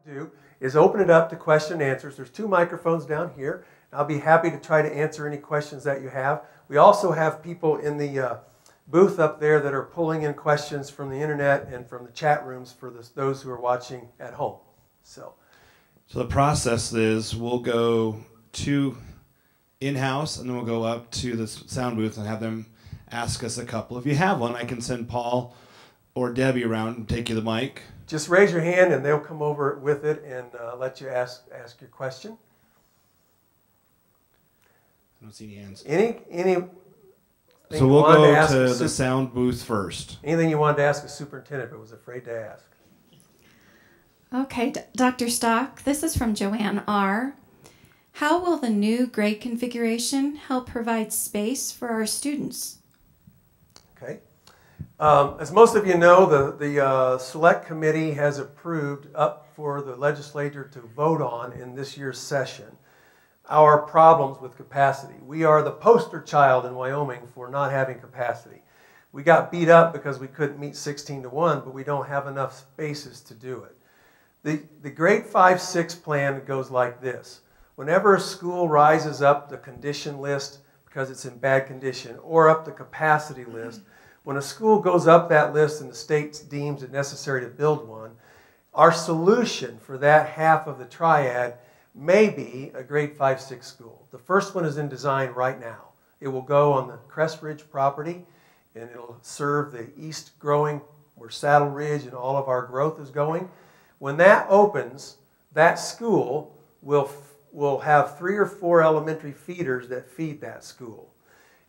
do is open it up to question and answers. There's 2 microphones down here. I'll be happy to try to answer any questions that you have. We also have people in the booth up there that are pulling in questions from the internet and from the chat rooms for those who are watching at home. So the process is we'll go to in-house and then we'll go up to the sound booth and have them ask us a couple. If you have one, I can send Paul or Debbie around and take you the mic. Just raise your hand and they'll come over with it and let you ask your question. I don't see any hands. So we'll go to the sound booth first. Anything you wanted to ask a superintendent but was afraid to ask? Okay, Dr. Stock, this is from Joanne R. How will the new grade configuration help provide space for our students? Okay. As most of you know, the Select Committee has approved up for the legislature to vote on in this year's session our problems with capacity. We are the poster child in Wyoming for not having capacity. We got beat up because we couldn't meet 16:1, but we don't have enough spaces to do it. The grade 5-6 plan goes like this. Whenever a school rises up the condition list because it's in bad condition or up the capacity list, when a school goes up that list and the state deems it necessary to build one, our solution for that half of the triad may be a grade 5-6 school. The first one is in design right now. It will go on the Crest Ridge property and it'll serve the east growing where Saddle Ridge and all of our growth is going. When that opens, that school will have 3 or 4 elementary feeders that feed that school.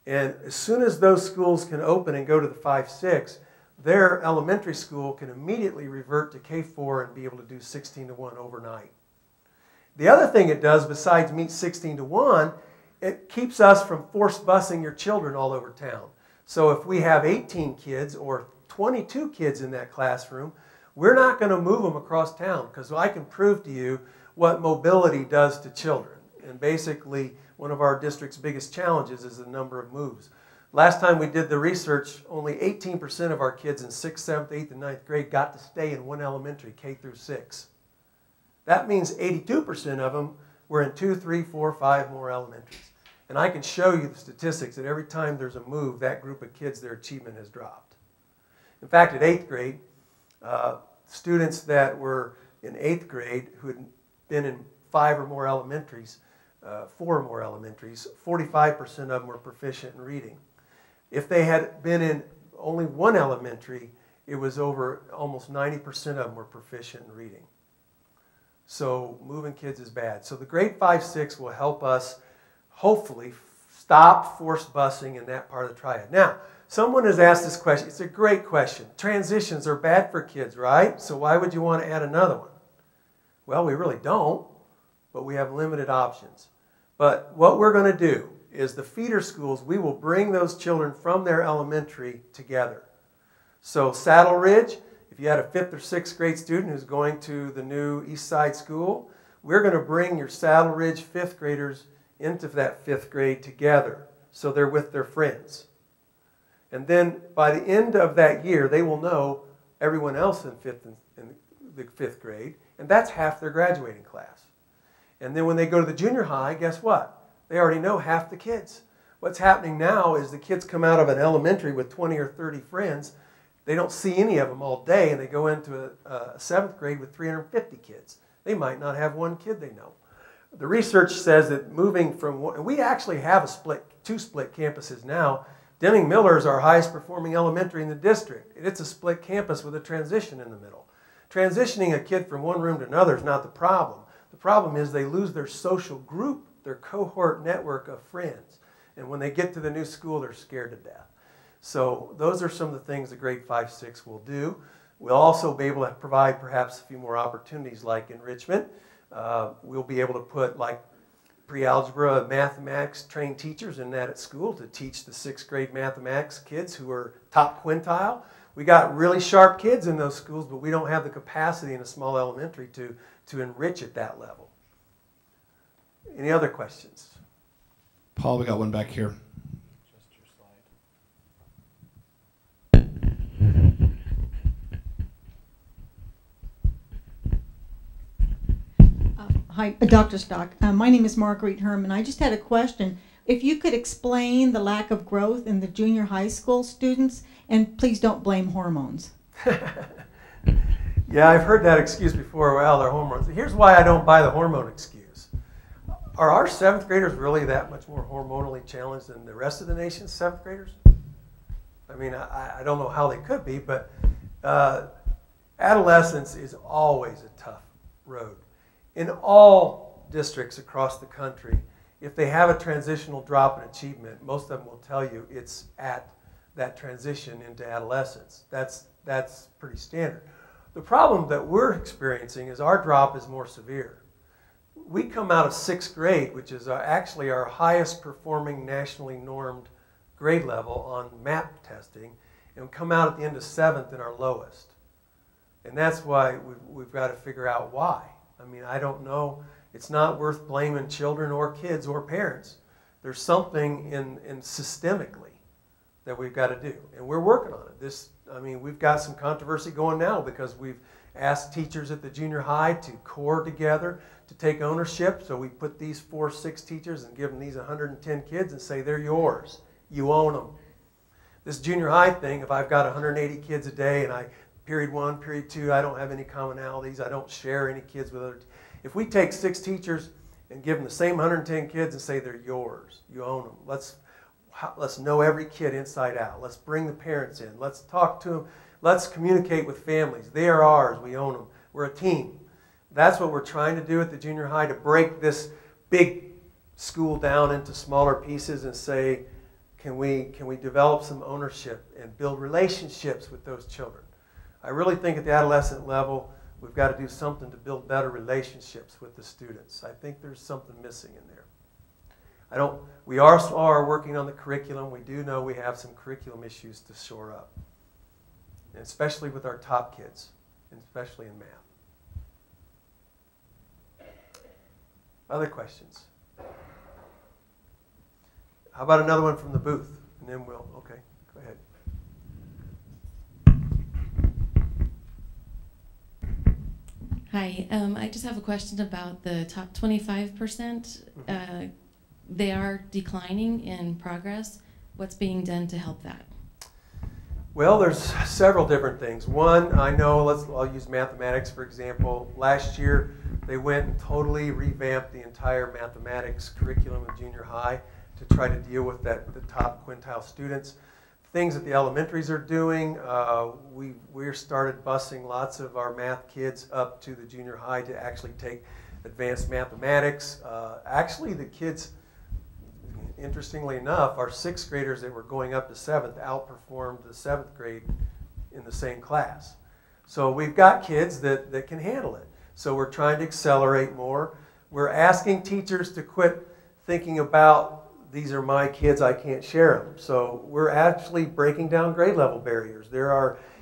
And as soon as those schools can open and go to the 5-6, their elementary school can immediately revert to K4 and be able to do 16:1 overnight. The other thing it does besides meet 16:1, it keeps us from force busing your children all over town. So if we have 18 kids or 22 kids in that classroom, we're not going to move them across town because I can prove to you what mobility does to children. And basically, one of our district's biggest challenges is the number of moves. Last time we did the research, only 18% of our kids in 6th, 7th, 8th, and 9th grade got to stay in one elementary, K through 6. That means 82% of them were in 2, 3, 4, 5 more elementaries. And I can show you the statistics that every time there's a move, that group of kids, their achievement has dropped. In fact, at 8th grade, students that were in 8th grade who had been in 5 or more elementaries, 4 or more elementaries, 45% of them were proficient in reading. If they had been in only 1 elementary, it was over almost 90% of them were proficient in reading. So moving kids is bad. So the grade 5-6 will help us hopefully stop forced busing in that part of the triad. Now, someone has asked this question. It's a great question. Transitions are bad for kids, right? So why would you want to add another one? Well, we really don't, but we have limited options. But what we're going to do is the feeder schools, we will bring those children from their elementary together. So Saddle Ridge, if you had a 5th or 6th grade student who's going to the new East Side School, we're going to bring your Saddle Ridge 5th graders into that 5th grade together so they're with their friends. And then by the end of that year, they will know everyone else in the 5th grade, and that's half their graduating class. And then when they go to the junior high, guess what? They already know half the kids. What's happening now is the kids come out of an elementary with 20 or 30 friends. They don't see any of them all day, and they go into a 7th grade with 350 kids. They might not have one kid they know. The research says that moving from one, and we actually have two split campuses now. Deming Miller is our highest performing elementary in the district. It's a split campus with a transition in the middle. Transitioning a kid from one room to another is not the problem. The problem is they lose their social group, their cohort network of friends. And when they get to the new school, they're scared to death. So those are some of the things the grade 5-6 will do. We'll also be able to provide perhaps a few more opportunities like enrichment. We'll be able to put like pre-algebra mathematics trained teachers in that at school to teach the 6th grade mathematics kids who are top quintile. We got really sharp kids in those schools, but we don't have the capacity in a small elementary to enrich at that level. Any other questions? Paul, we got one back here. Hi, Dr. Stock. My name is Marguerite Herman. I just had a question. If you could explain the lack of growth in the junior high school students, and please don't blame hormones. Yeah, I've heard that excuse before. Well, they're hormones. Here's why I don't buy the hormone excuse. Are our 7th graders really that much more hormonally challenged than the rest of the nation's 7th graders? I mean, I don't know how they could be, but adolescence is always a tough road. In all districts across the country, if they have a transitional drop in achievement, most of them will tell you it's at that transition into adolescence. That's pretty standard. The problem that we're experiencing is our drop is more severe. We come out of 6th grade, which is actually our highest performing nationally normed grade level on MAP testing, and come out at the end of 7th in our lowest. And that's why we've got to figure out why. I mean, I don't know. It's not worth blaming children or kids or parents. There's something in systemically that we've got to do, and we're working on it. I mean, we've got some controversy going now because we've asked teachers at the junior high to core together to take ownership. So we put these 4, 6 teachers and give them these 110 kids and say, they're yours. You own them. This junior high thing, if I've got 180 kids a day and period 1, period 2, I don't have any commonalities. I don't share any kids with other. If we take 6 teachers and give them the same 110 kids and say they're yours, you own them. Let's know every kid inside out. Let's bring the parents in. Let's talk to them. Let's communicate with families. They are ours. We own them. We're a team. That's what we're trying to do at the junior high, to break this big school down into smaller pieces and say, can we develop some ownership and build relationships with those children? I really think at the adolescent level, we've got to do something to build better relationships with the students. I think there's something missing in there. We are working on the curriculum. We do know we have some curriculum issues to shore up, and especially with our top kids, and especially in math. Other questions? How about another one from the booth? And then okay, go ahead. Hi, I just have a question about the top 25%. They are declining in progress. What's being done to help that? Well, there's several different things. One, I know, I'll use mathematics for example. Last year, they went and totally revamped the entire mathematics curriculum in junior high to try to deal with the top quintile students. Things that the elementaries are doing, we started busing lots of our math kids up to the junior high to actually take advanced mathematics. Actually, the kids, interestingly enough, our 6th graders that were going up to 7th outperformed the 7th grade in the same class. So we've got kids that can handle it. So we're trying to accelerate more. We're asking teachers to quit thinking about, these are my kids, I can't share them. So we're actually breaking down grade level barriers.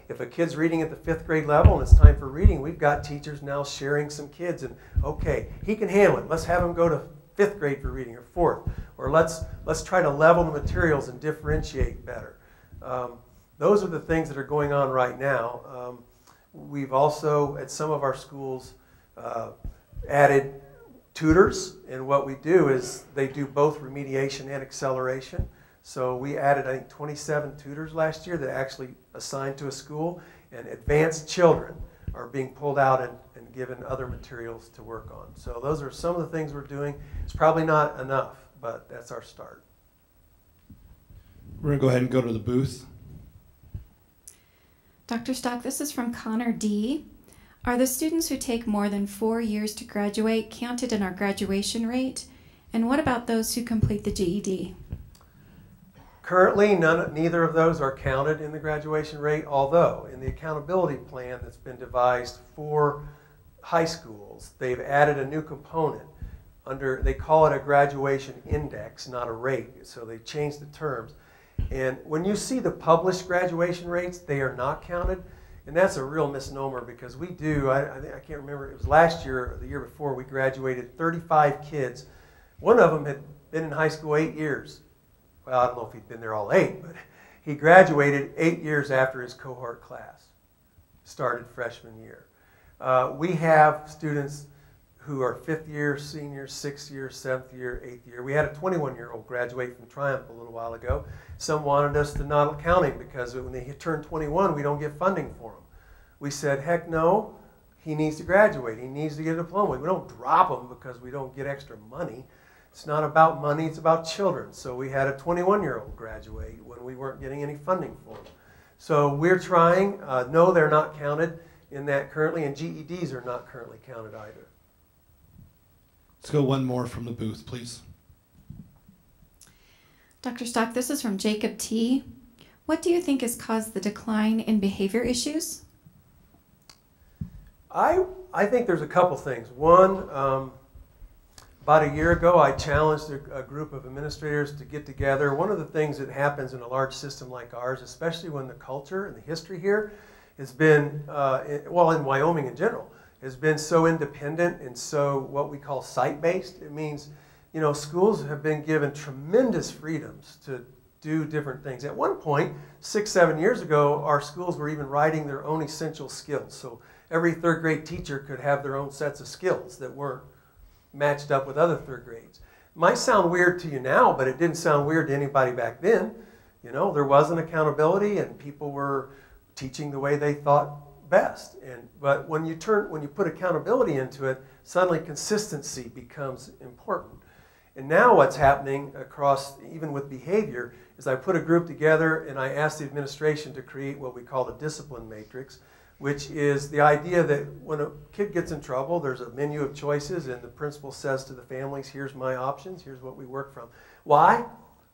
If a kid's reading at the 5th grade level and it's time for reading, we've got teachers now sharing some kids and, okay, he can handle it. Let's have him go to 5th grade for reading, or 4th. Or let's try to level the materials and differentiate better. Those are the things that are going on right now. We've also, at some of our schools, added tutors, and what we do is they do both remediation and acceleration. So we added, I think, 27 tutors last year that actually assigned to a school, and advanced children are being pulled out and given other materials to work on. So those are some of the things we're doing. It's probably not enough, but that's our start. We're going to go ahead and go to the booth. Dr. Stock, this is from Connor D. Are the students who take more than 4 years to graduate counted in our graduation rate? And what about those who complete the GED? Currently, neither of those are counted in the graduation rate, although in the accountability plan that's been devised for high schools, they've added a new component. They call it a graduation index, not a rate, so they changed the terms. And when you see the published graduation rates, they are not counted. And that's a real misnomer because we do, I can't remember, it was last year or the year before, we graduated 35 kids. One of them had been in high school 8 years. Well, I don't know if he'd been there all 8, but he graduated 8 years after his cohort class started freshman year. We have students who are 5th year seniors, 6th year, 7th year, 8th year. We had a 21-year-old graduate from Triumph a little while ago. Some wanted us to not count him because when they turn 21, we don't get funding for him. We said, heck no, he needs to graduate. He needs to get a diploma. We don't drop him because we don't get extra money. It's not about money, it's about children. So we had a 21-year-old graduate when we weren't getting any funding for him. So we're trying. No, they're not counted in that currently, and GEDs are not currently counted either. Let's go one more from the booth, please. Dr. Stock, this is from Jacob T. What do you think has caused the decline in behavior issues? I think there's a couple things. One, about a year ago, I challenged a group of administrators to get together. One of the things that happens in a large system like ours, especially when the culture and the history here has been, well, in Wyoming in general, has been so independent and so what we call site-based. It means, you know, schools have been given tremendous freedoms to do different things. At one point, 6, 7 years ago, our schools were even writing their own essential skills. So every 3rd grade teacher could have their own sets of skills that weren't matched up with other 3rd grades. Might sound weird to you now, but it didn't sound weird to anybody back then. You know, there wasn't accountability and people were teaching the way they thought best. But when you put accountability into it, suddenly consistency becomes important. And now what's happening across, even with behavior, is I put a group together and I asked the administration to create what we call the discipline matrix, which is the idea that when a kid gets in trouble, there's a menu of choices and the principal says to the families, here's my options, here's what we work from. Why?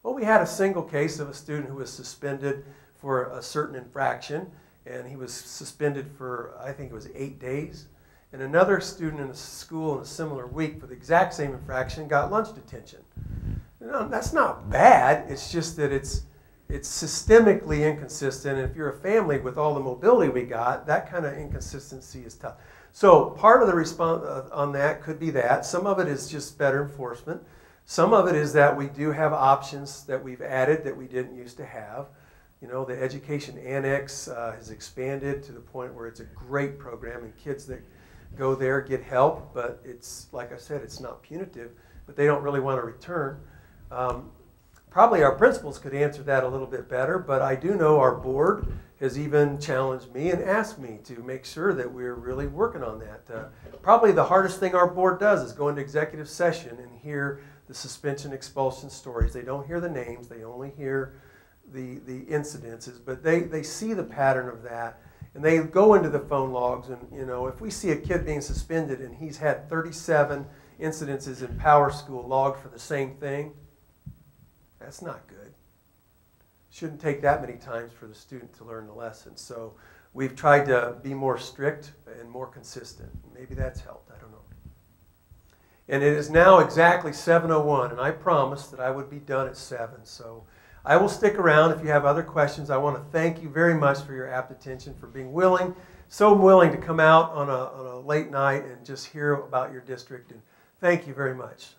Well, we had a single case of a student who was suspended for a certain infraction, and he was suspended for, I think it was 8 days. And another student in a school in a similar week for the exact same infraction got lunch detention. You know, that's not bad, it's just that it's systemically inconsistent, and if you're a family with all the mobility we got, that kind of inconsistency is tough. So part of the response on that could be that. Some of it is just better enforcement. Some of it is that we do have options that we've added that we didn't used to have. You know, the Education Annex has expanded to the point where it's a great program, and kids that go there get help, but it's, like I said, it's not punitive, but they don't really want to return. Probably our principals could answer that a little bit better, but I do know our board has even challenged me and asked me to make sure that we're really working on that. Probably the hardest thing our board does is go into executive session and hear the suspension, expulsion stories. They don't hear the names, they only hear the incidences, but they see the pattern of that, and they go into the phone logs, and you know, if we see a kid being suspended and he's had 37 incidences in Power School logged for the same thing, that's not good. Shouldn't take that many times for the student to learn the lesson. So we've tried to be more strict and more consistent. Maybe that's helped, I don't know. And it is now exactly 7:01, and I promised that I would be done at 7. So I will stick around if you have other questions. I want to thank you very much for your apt attention, for being so willing to come out on a late night and just hear about your district. And thank you very much.